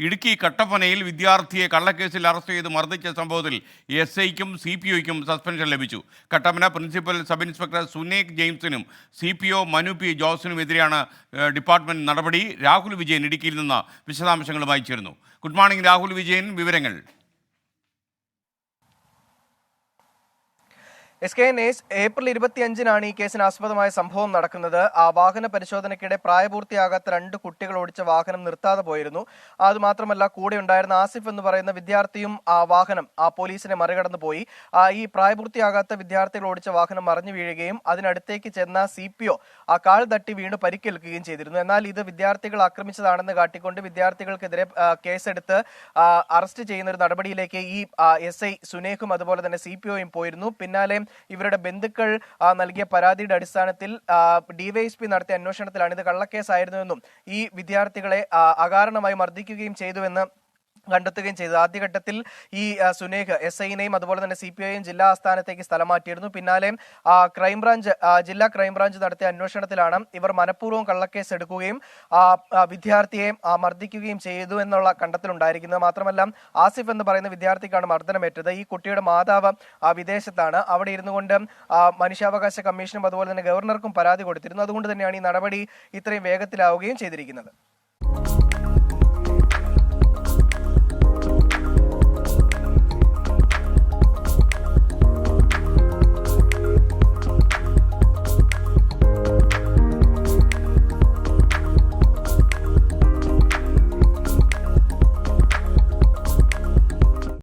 ഇടുക്കി കട്ടപ്പനയിൽ വിദ്യാർത്ഥിയെ കള്ളക്കേസിൽ അറസ്റ്റ് ചെയ്ത് മർദ്ദിച്ച സംഭവത്തിൽ SIക്കും CPOയ്ക്കും സസ്പെൻഷൻ ലഭിച്ചു. Kattappana principal sub inspector Sunek ജെയിംസിനും CPO മനു P ജോസിനും എതിരെയാണ് ഡിപ്പാർട്ട്മെന്റ് നടപടി. രാഹുൽ വിജയൻ ഇടുക്കിയിൽ നിന്ന് വിശദാംശങ്ങളുമായി ചേർന്നു. ഗുഡ് മോർണിംഗ് രാഹുൽ വിജയൻ, വിവരങ്ങൾ. ഏപ്രിൽ 25-നാണ് ഈ കേസിന് ആസ്പദമായ സംഭവം നടക്കുന്നത്. ആ വാഹന പരിശോധനയ്ക്കിടെ പ്രായപൂർത്തിയാകാത്ത 2 കുട്ടികൾ ഓടിച്ച വാഹനം നിർത്താതെ പോയിരുന്നു. അതുമാത്രമല്ല, കൂടെ ഉണ്ടായിരുന്ന ആസിഫ് എന്ന് പറയുന്ന വിദ്യാർത്ഥിയും ആ വാഹനം പോലീസിനെ മറികടന്നു പോയി. ഈ പ്രായപൂർത്തിയാകാത്ത വിദ്യാർത്ഥികൾ ഓടിച്ച വാഹനം മറിഞ്ഞു വീഴുകയും അതിനടുത്തേക്ക് ചെന്ന CPO കാൽ തട്ടി വീണ് പരിക്കേൽക്കുകയും ചെയ്തിരുന്നു. എന്നാൽ ഇത് വിദ്യാർത്ഥികൾ ആക്രമിച്ചതാണെന്ന് കാട്ടിക്കൊണ്ട് വിദ്യാർത്ഥികൾക്കെതിരെ കേസെടുത്ത് അറസ്റ്റ് ചെയ്യുന്ന ഒരു നടപടിയിലേക്ക് ഈ SI സുനേഖും അതുപോലെ തന്നെ CPOയും പോയിരുന്നു. പിന്നാലെ ഇവരുടെ ബന്ധുക്കൾ നൽകിയ പരാതിയുടെ അടിസ്ഥാനത്തിൽ DYSP നടത്തിയ അന്വേഷണത്തിലാണ് ഇത് കള്ളക്കേസായിരുന്നുവെന്നും ഈ വിദ്യാർത്ഥികളെ അകാരണമായി മർദ്ദിക്കുകയും ചെയ്തുവെന്ന് കണ്ടെത്തുകയും ചെയ്തു. ആദ്യഘട്ടത്തിൽ ഈ സുനേഖ് SIനെയും അതുപോലെ തന്നെ CPOയെയും ജില്ലാ ആസ്ഥാനത്തേക്ക് സ്ഥലം മാറ്റിയിരുന്നു. പിന്നാലെ ജില്ലാ ക്രൈംബ്രാഞ്ച് നടത്തിയ അന്വേഷണത്തിലാണ് ഇവർ മനഃപൂർവ്വം കള്ളക്കേസ് എടുക്കുകയും വിദ്യാർത്ഥിയെ മർദ്ദിക്കുകയും ചെയ്തു എന്നുള്ള കണ്ടെത്തലുണ്ടായിരിക്കുന്നത്. മാത്രമല്ല, ആസിഫ് എന്ന് പറയുന്ന വിദ്യാർത്ഥിക്കാണ് മർദ്ദനമേറ്റത്. ഈ കുട്ടിയുടെ മാതാവ് വിദേശത്താണ്. അവിടെ ഇരുന്നു കൊണ്ട് മനുഷ്യാവകാശ കമ്മീഷനും അതുപോലെ തന്നെ ഗവർണർക്കും പരാതി കൊടുത്തിരുന്നു. അതുകൊണ്ട് തന്നെയാണ് ഈ നടപടി ഇത്രയും വേഗത്തിലാവുകയും ചെയ്തിരിക്കുന്നത്.